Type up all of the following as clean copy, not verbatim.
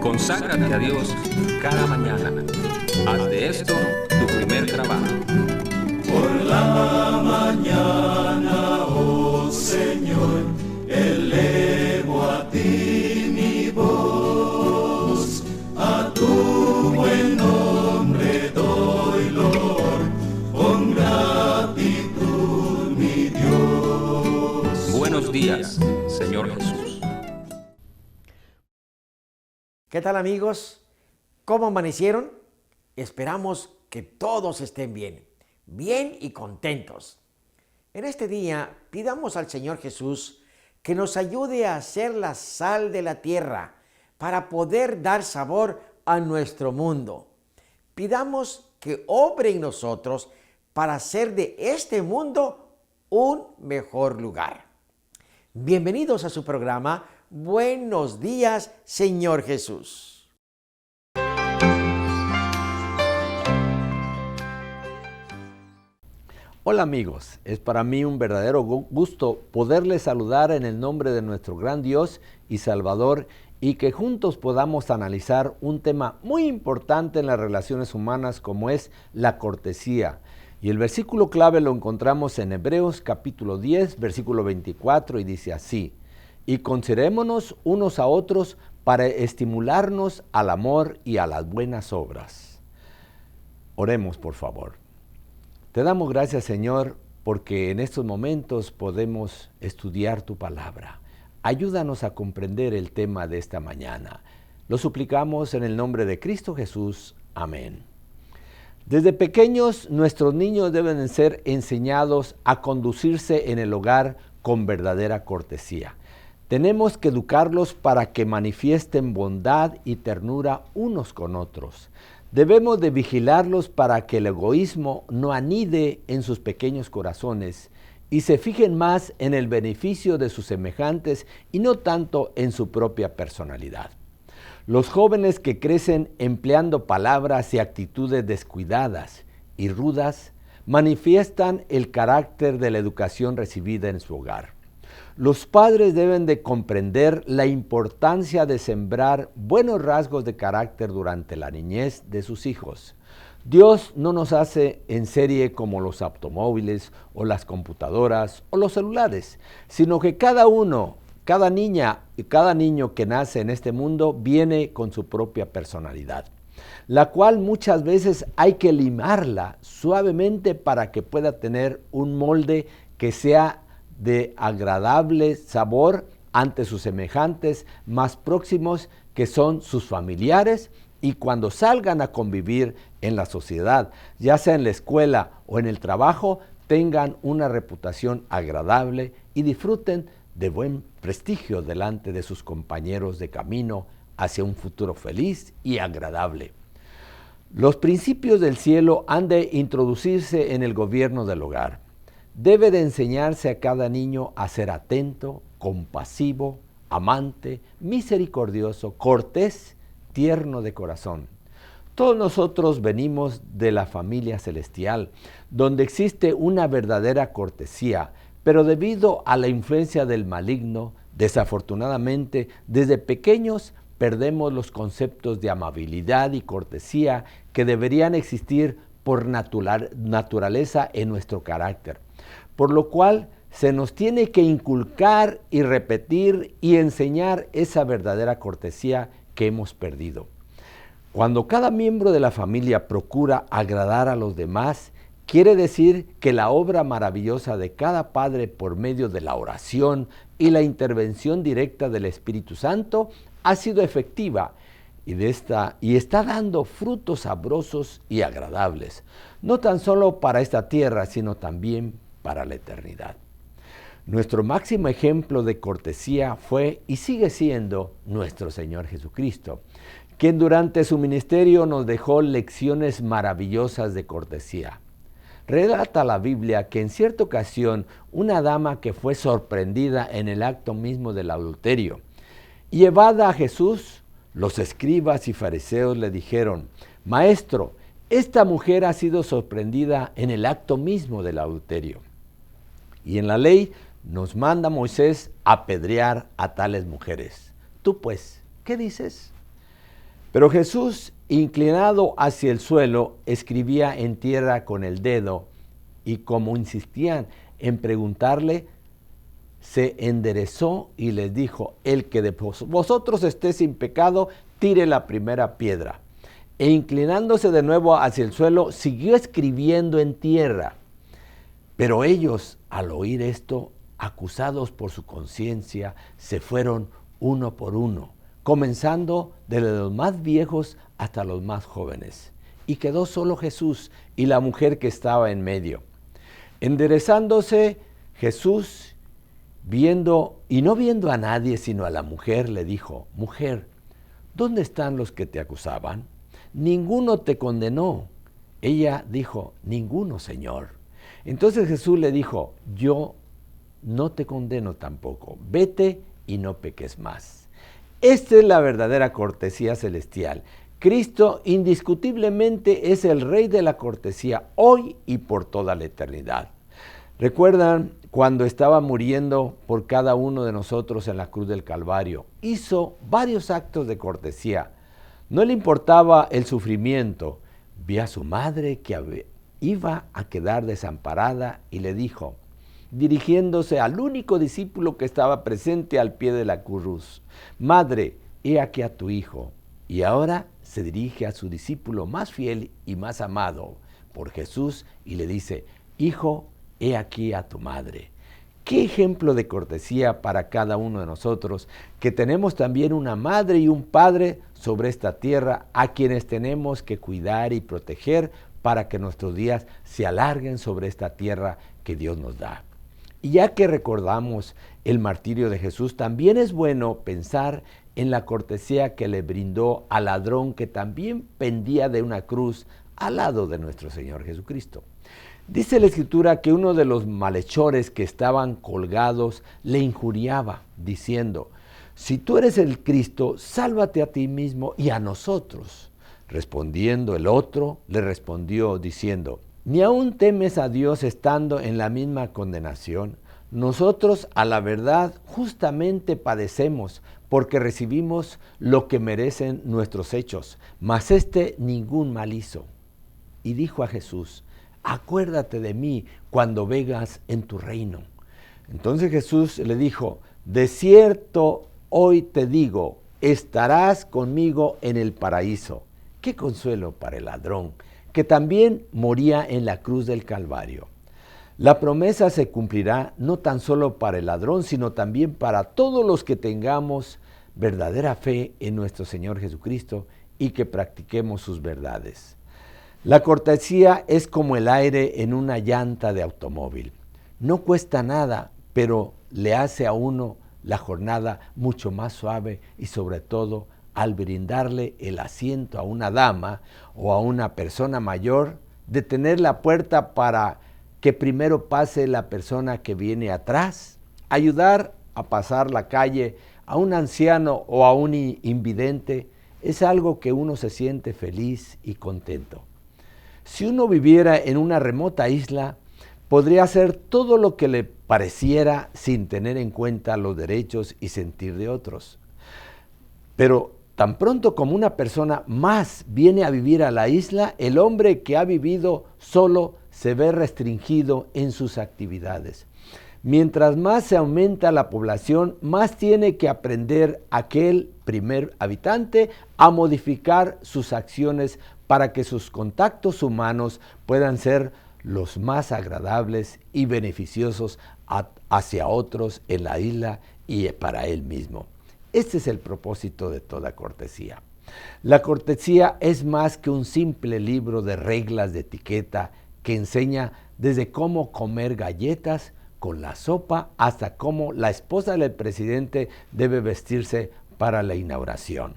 Conságrate a Dios cada mañana. Haz de esto tu primer trabajo. Por la mañana, oh Señor, elevo a ti mi voz, a tu buen nombre doy loor, con gratitud mi Dios. Buenos días, Señor Jesús. ¿Qué tal, amigos? ¿Cómo amanecieron? Esperamos que todos estén bien y contentos. En este día pidamos al Señor Jesús que nos ayude a ser la sal de la tierra para poder dar sabor a nuestro mundo. Pidamos que obre en nosotros para hacer de este mundo un mejor lugar. Bienvenidos a su programa Buenos días, Señor Jesús. Hola amigos, es para mí un verdadero gusto poderles saludar en el nombre de nuestro gran Dios y Salvador y que juntos podamos analizar un tema muy importante en las relaciones humanas como es la cortesía. Y el versículo clave lo encontramos en Hebreos capítulo 10, versículo 24 y dice así: y considerémonos unos a otros para estimularnos al amor y a las buenas obras. Oremos, por favor. Te damos gracias, Señor, porque en estos momentos podemos estudiar tu palabra. Ayúdanos a comprender el tema de esta mañana. Lo suplicamos en el nombre de Cristo Jesús. Amén. Desde pequeños, nuestros niños deben ser enseñados a conducirse en el hogar con verdadera cortesía. Tenemos que educarlos para que manifiesten bondad y ternura unos con otros. Debemos de vigilarlos para que el egoísmo no anide en sus pequeños corazones y se fijen más en el beneficio de sus semejantes y no tanto en su propia personalidad. Los jóvenes que crecen empleando palabras y actitudes descuidadas y rudas manifiestan el carácter de la educación recibida en su hogar. Los padres deben de comprender la importancia de sembrar buenos rasgos de carácter durante la niñez de sus hijos. Dios no nos hace en serie como los automóviles o las computadoras o los celulares, sino que cada niña y cada niño que nace en este mundo viene con su propia personalidad, la cual muchas veces hay que limarla suavemente para que pueda tener un molde que sea de agradable sabor ante sus semejantes más próximos, que son sus familiares, y cuando salgan a convivir en la sociedad, ya sea en la escuela o en el trabajo, tengan una reputación agradable y disfruten de buen prestigio delante de sus compañeros de camino hacia un futuro feliz y agradable. Los principios del cielo han de introducirse en el gobierno del hogar. Debe de enseñarse a cada niño a ser atento, compasivo, amante, misericordioso, cortés, tierno de corazón. Todos nosotros venimos de la familia celestial, donde existe una verdadera cortesía, pero debido a la influencia del maligno, desafortunadamente, desde pequeños perdemos los conceptos de amabilidad y cortesía que deberían existir por naturaleza en nuestro carácter. Por lo cual se nos tiene que inculcar y repetir y enseñar esa verdadera cortesía que hemos perdido. Cuando cada miembro de la familia procura agradar a los demás, quiere decir que la obra maravillosa de cada padre por medio de la oración y la intervención directa del Espíritu Santo ha sido efectiva y está dando frutos sabrosos y agradables, no tan solo para esta tierra, sino también para la eternidad. Nuestro máximo ejemplo de cortesía fue y sigue siendo nuestro Señor Jesucristo, quien durante su ministerio nos dejó lecciones maravillosas de cortesía. Relata la Biblia que en cierta ocasión una dama que fue sorprendida en el acto mismo del adulterio, llevada a Jesús, los escribas y fariseos le dijeron: Maestro, esta mujer ha sido sorprendida en el acto mismo del adulterio. Y en la ley nos manda Moisés apedrear a tales mujeres. Tú pues, ¿qué dices? Pero Jesús, inclinado hacia el suelo, escribía en tierra con el dedo, y como insistían en preguntarle, se enderezó y les dijo: el que de vosotros esté sin pecado, tire la primera piedra. E inclinándose de nuevo hacia el suelo, siguió escribiendo en tierra. Pero ellos, al oír esto, acusados por su conciencia, se fueron uno por uno, comenzando desde los más viejos hasta los más jóvenes. Y quedó solo Jesús y la mujer que estaba en medio. Enderezándose Jesús, no viendo a nadie sino a la mujer, le dijo: mujer, ¿dónde están los que te acusaban? Ninguno te condenó. Ella dijo: ninguno, Señor. Entonces Jesús le dijo: yo no te condeno tampoco. Vete y no peques más. Esta es la verdadera cortesía celestial. Cristo indiscutiblemente es el Rey de la cortesía hoy y por toda la eternidad. ¿Recuerdan cuando estaba muriendo por cada uno de nosotros en la cruz del Calvario? Hizo varios actos de cortesía. No le importaba el sufrimiento. Vio a su madre que iba a quedar desamparada y le dijo, dirigiéndose al único discípulo que estaba presente al pie de la cruz: Madre, he aquí a tu hijo. Y ahora se dirige a su discípulo más fiel y más amado por Jesús y le dice: Hijo, he aquí a tu madre. Qué ejemplo de cortesía para cada uno de nosotros, que tenemos también una madre y un padre sobre esta tierra a quienes tenemos que cuidar y proteger para que nuestros días se alarguen sobre esta tierra que Dios nos da. Y ya que recordamos el martirio de Jesús, también es bueno pensar en la cortesía que le brindó al ladrón que también pendía de una cruz al lado de nuestro Señor Jesucristo. Dice la Escritura que uno de los malhechores que estaban colgados le injuriaba, diciendo: si tú eres el Cristo, sálvate a ti mismo y a nosotros. Respondiendo el otro, le respondió diciendo: ¿ni aún temes a Dios estando en la misma condenación? Nosotros, a la verdad, justamente padecemos, porque recibimos lo que merecen nuestros hechos, mas ningún mal hizo. Y dijo a Jesús: acuérdate de mí cuando vengas en tu reino. Entonces Jesús le dijo: de cierto hoy te digo, estarás conmigo en el paraíso. Qué consuelo para el ladrón, que también moría en la cruz del Calvario. La promesa se cumplirá no tan solo para el ladrón, sino también para todos los que tengamos verdadera fe en nuestro Señor Jesucristo y que practiquemos sus verdades. La cortesía es como el aire en una llanta de automóvil. No cuesta nada, pero le hace a uno la jornada mucho más suave y sobre todo al brindarle el asiento a una dama o a una persona mayor, detener la puerta para que primero pase la persona que viene atrás, ayudar a pasar la calle a un anciano o a un invidente, es algo que uno se siente feliz y contento. Si uno viviera en una remota isla, podría hacer todo lo que le pareciera sin tener en cuenta los derechos y sentir de otros. Pero tan pronto como una persona más viene a vivir a la isla, el hombre que ha vivido solo se ve restringido en sus actividades. Mientras más se aumenta la población, más tiene que aprender aquel primer habitante a modificar sus acciones para que sus contactos humanos puedan ser los más agradables y beneficiosos hacia otros en la isla y para él mismo. Este es el propósito de toda cortesía. La cortesía es más que un simple libro de reglas de etiqueta que enseña desde cómo comer galletas con la sopa hasta cómo la esposa del presidente debe vestirse para la inauguración.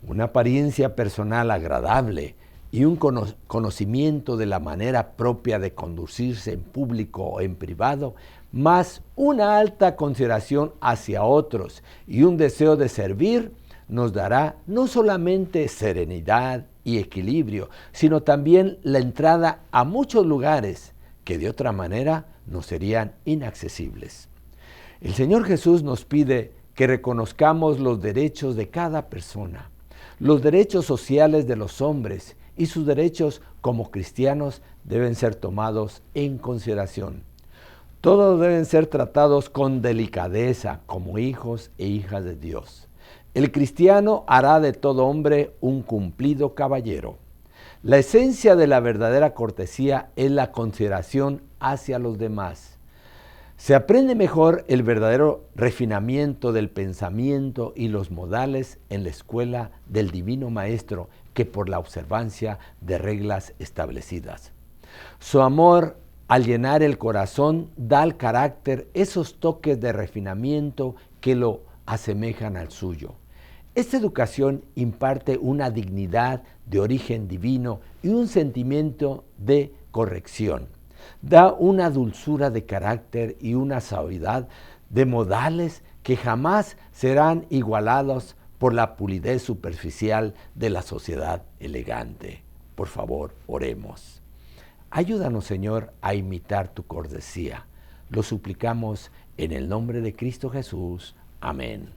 Una apariencia personal agradable y un conocimiento de la manera propia de conducirse en público o en privado, más una alta consideración hacia otros y un deseo de servir, nos dará no solamente serenidad y equilibrio, sino también la entrada a muchos lugares que de otra manera nos serían inaccesibles. El Señor Jesús nos pide que reconozcamos los derechos de cada persona. Los derechos sociales de los hombres y sus derechos como cristianos deben ser tomados en consideración. Todos deben ser tratados con delicadeza como hijos e hijas de Dios. El cristiano hará de todo hombre un cumplido caballero. La esencia de la verdadera cortesía es la consideración hacia los demás. Se aprende mejor el verdadero refinamiento del pensamiento y los modales en la escuela del Divino Maestro que por la observancia de reglas establecidas. Su amor, al llenar el corazón, da al carácter esos toques de refinamiento que lo asemejan al suyo. Esta educación imparte una dignidad de origen divino y un sentimiento de corrección. Da una dulzura de carácter y una suavidad de modales que jamás serán igualados por la pulidez superficial de la sociedad elegante. Por favor, oremos. Ayúdanos, Señor, a imitar tu cortesía. Lo suplicamos en el nombre de Cristo Jesús. Amén.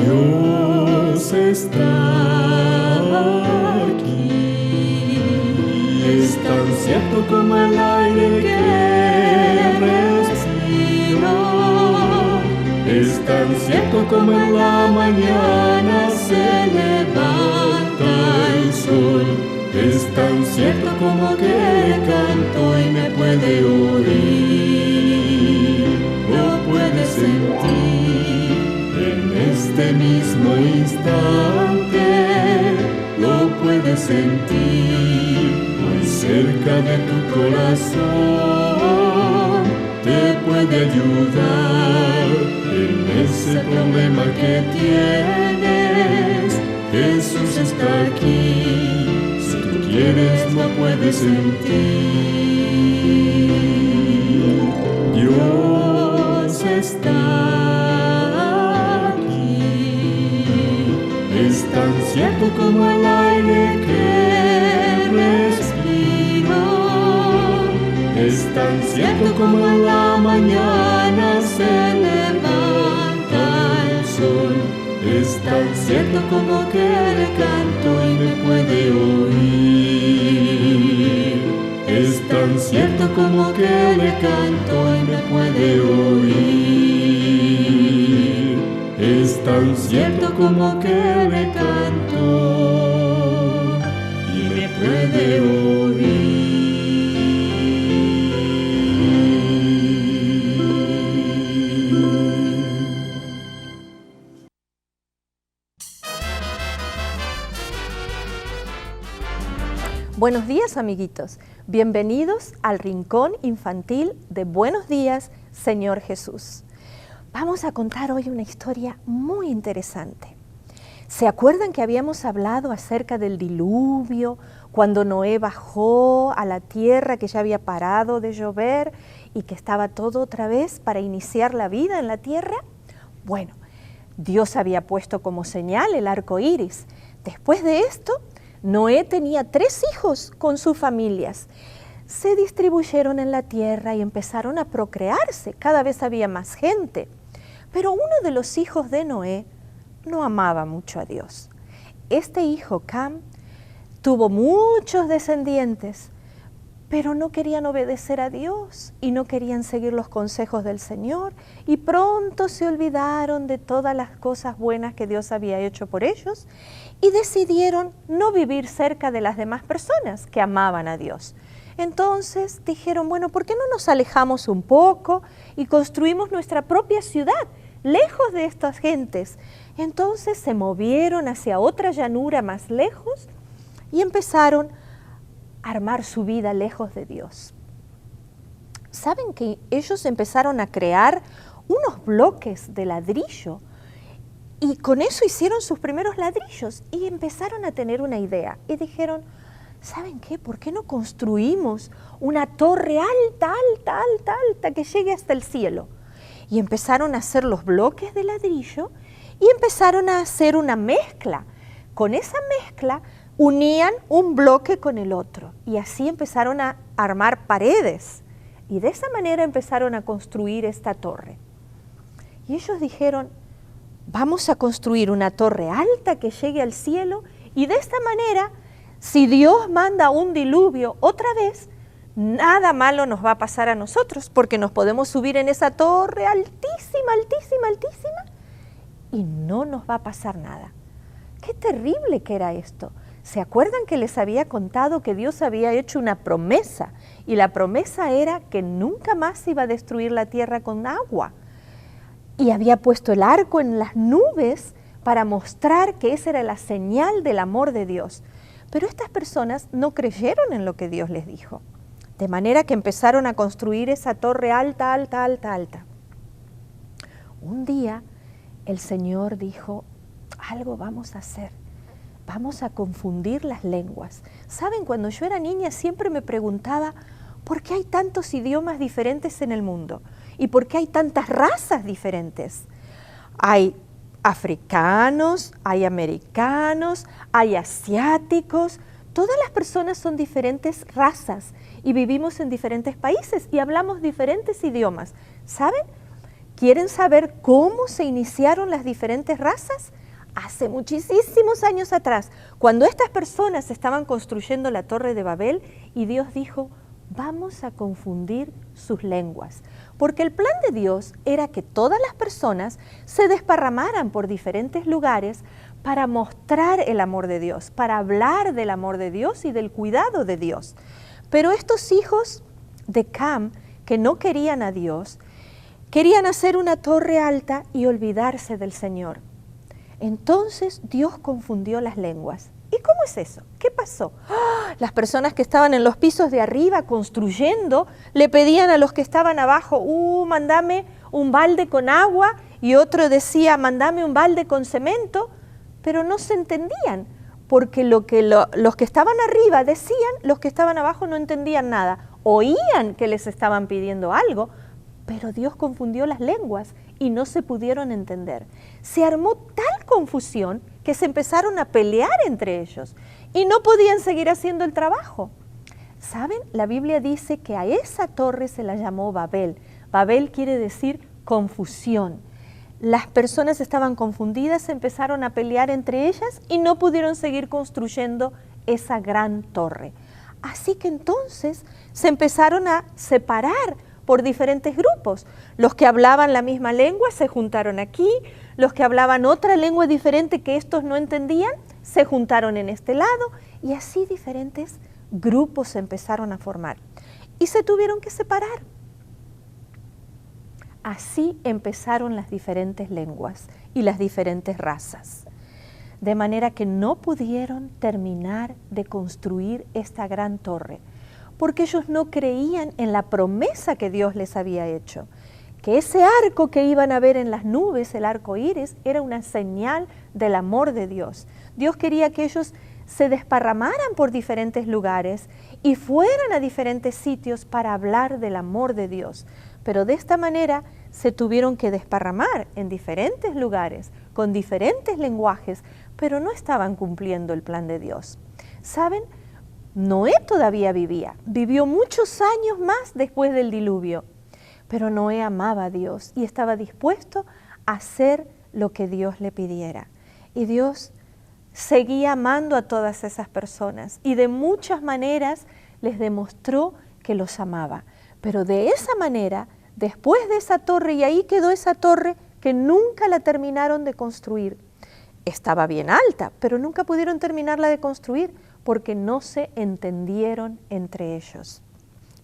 Dios está aquí, es tan cierto como el aire que respiro, es tan cierto como en la mañana se levanta el sol, es tan cierto como que canto y me puede oír, lo puede sentir. En este mismo instante lo puedes sentir, muy cerca de tu corazón, te puede ayudar en ese problema que tienes. Jesús está aquí, si tú quieres lo puedes sentir. Dios está. Es tan cierto como el aire que respiro, es tan cierto como en la mañana se levanta el sol, es tan cierto como que le canto y me puede oír, es tan cierto como que le canto y me puede oír, es tan cierto como que le canto y me puede oír. Buenos días, amiguitos. Bienvenidos al Rincón Infantil de Buenos Días, Señor Jesús. Vamos a contar hoy una historia muy interesante. ¿Se acuerdan que habíamos hablado acerca del diluvio, cuando Noé bajó a la tierra, que ya había parado de llover y que estaba todo otra vez para iniciar la vida en la tierra? Bueno, Dios había puesto como señal el arco iris. Después de esto, Noé tenía 3 hijos con sus familias. Se distribuyeron en la tierra y empezaron a procrearse. Cada vez había más gente. Pero uno de los hijos de Noé no amaba mucho a Dios. Este hijo, Cam, tuvo muchos descendientes, pero no querían obedecer a Dios y no querían seguir los consejos del Señor, y pronto se olvidaron de todas las cosas buenas que Dios había hecho por ellos y decidieron no vivir cerca de las demás personas que amaban a Dios. Entonces dijeron, bueno, ¿por qué no nos alejamos un poco y construimos nuestra propia ciudad, lejos de estas gentes? Entonces se movieron hacia otra llanura más lejos y empezaron a armar su vida lejos de Dios. ¿Saben que ellos empezaron a crear unos bloques de ladrillo? Y con eso hicieron sus primeros ladrillos y empezaron a tener una idea. Y dijeron, ¿saben qué? ¿Por qué no construimos una torre alta, alta, alta, alta que llegue hasta el cielo? y empezaron a hacer los bloques de ladrillo y empezaron a hacer una mezcla. Con esa mezcla unían un bloque con el otro y así empezaron a armar paredes y de esa manera empezaron a construir esta torre. Y ellos dijeron, vamos a construir una torre alta que llegue al cielo y de esta manera, si Dios manda un diluvio otra vez, nada malo nos va a pasar a nosotros porque nos podemos subir en esa torre altísima, altísima, altísima y no nos va a pasar nada. ¡Qué terrible que era esto! ¿Se acuerdan que les había contado que Dios había hecho una promesa? Y la promesa era que nunca más iba a destruir la tierra con agua. Y había puesto el arco en las nubes para mostrar que esa era la señal del amor de Dios. Pero estas personas no creyeron en lo que Dios les dijo. De manera que empezaron a construir esa torre alta, alta, alta, alta. Un día el Señor dijo, algo vamos a hacer. Vamos a confundir las lenguas. ¿Saben? Cuando yo era niña siempre me preguntaba, ¿por qué hay tantos idiomas diferentes en el mundo? ¿Y por qué hay tantas razas diferentes? Hay africanos, hay americanos, hay asiáticos. Todas las personas son diferentes razas y vivimos en diferentes países y hablamos diferentes idiomas. ¿Saben? ¿Quieren saber cómo se iniciaron las diferentes razas? Hace muchísimos años atrás, cuando estas personas estaban construyendo la Torre de Babel y Dios dijo, vamos a confundir sus lenguas. Porque el plan de Dios era que todas las personas se desparramaran por diferentes lugares para mostrar el amor de Dios, para hablar del amor de Dios y del cuidado de Dios. Pero estos hijos de Cam, que no querían a Dios, querían hacer una torre alta y olvidarse del Señor. Entonces Dios confundió las lenguas. ¿Y cómo es eso? ¿Qué pasó? ¡Ah! Las personas que estaban en los pisos de arriba construyendo le pedían a los que estaban abajo, mándame un balde con agua, y otro decía, mándame un balde con cemento, pero no se entendían, porque los que estaban arriba decían, los que estaban abajo no entendían nada, oían que les estaban pidiendo algo, pero Dios confundió las lenguas y no se pudieron entender. Se armó tal confusión que se empezaron a pelear entre ellos y no podían seguir haciendo el trabajo. ¿Saben? La Biblia dice que a esa torre se la llamó Babel. Babel quiere decir confusión. Las personas estaban confundidas, se empezaron a pelear entre ellas y no pudieron seguir construyendo esa gran torre. Así que entonces se empezaron a separar por diferentes grupos. Los que hablaban la misma lengua se juntaron aquí, los que hablaban otra lengua diferente que estos no entendían se juntaron en este lado y así diferentes grupos se empezaron a formar y se tuvieron que separar. Así empezaron las diferentes lenguas y las diferentes razas, de manera que no pudieron terminar de construir esta gran torre, porque ellos no creían en la promesa que Dios les había hecho, que ese arco que iban a ver en las nubes, el arco iris, era una señal del amor de Dios. Dios quería que ellos se desparramaran por diferentes lugares y fueran a diferentes sitios para hablar del amor de Dios. Pero de esta manera se tuvieron que desparramar en diferentes lugares, con diferentes lenguajes, pero no estaban cumpliendo el plan de Dios. ¿Saben? Noé todavía vivió muchos años más después del diluvio, pero Noé amaba a Dios y estaba dispuesto a hacer lo que Dios le pidiera. Y Dios seguía amando a todas esas personas y de muchas maneras les demostró que los amaba. Pero de esa manera, después de esa torre, y ahí quedó esa torre que nunca la terminaron de construir. Estaba bien alta, pero nunca pudieron terminarla de construir porque no se entendieron entre ellos.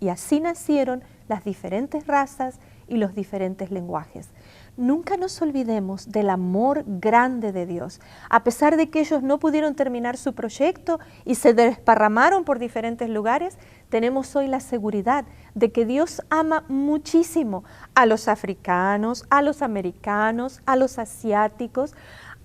Y así nacieron las diferentes razas y los diferentes lenguajes. Nunca nos olvidemos del amor grande de Dios. A pesar de que ellos no pudieron terminar su proyecto y se desparramaron por diferentes lugares, tenemos hoy la seguridad de que Dios ama muchísimo a los africanos, a los americanos, a los asiáticos,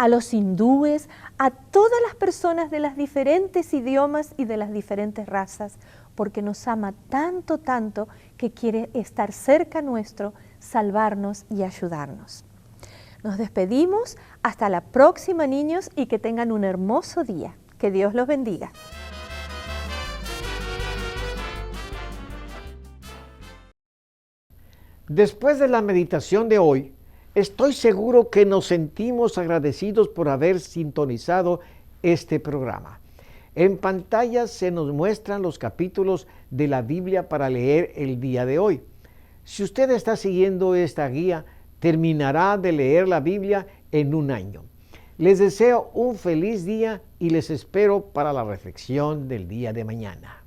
a los hindúes, a todas las personas de los diferentes idiomas y de las diferentes razas, porque nos ama tanto, tanto, que quiere estar cerca nuestro, salvarnos y ayudarnos. Nos despedimos. Hasta la próxima, niños, y que tengan un hermoso día. Que Dios los bendiga. Después de la meditación de hoy, estoy seguro que nos sentimos agradecidos por haber sintonizado este programa. En pantalla se nos muestran los capítulos de la Biblia para leer el día de hoy. Si usted está siguiendo esta guía, terminará de leer la Biblia en un año. Les deseo un feliz día y les espero para la reflexión del día de mañana.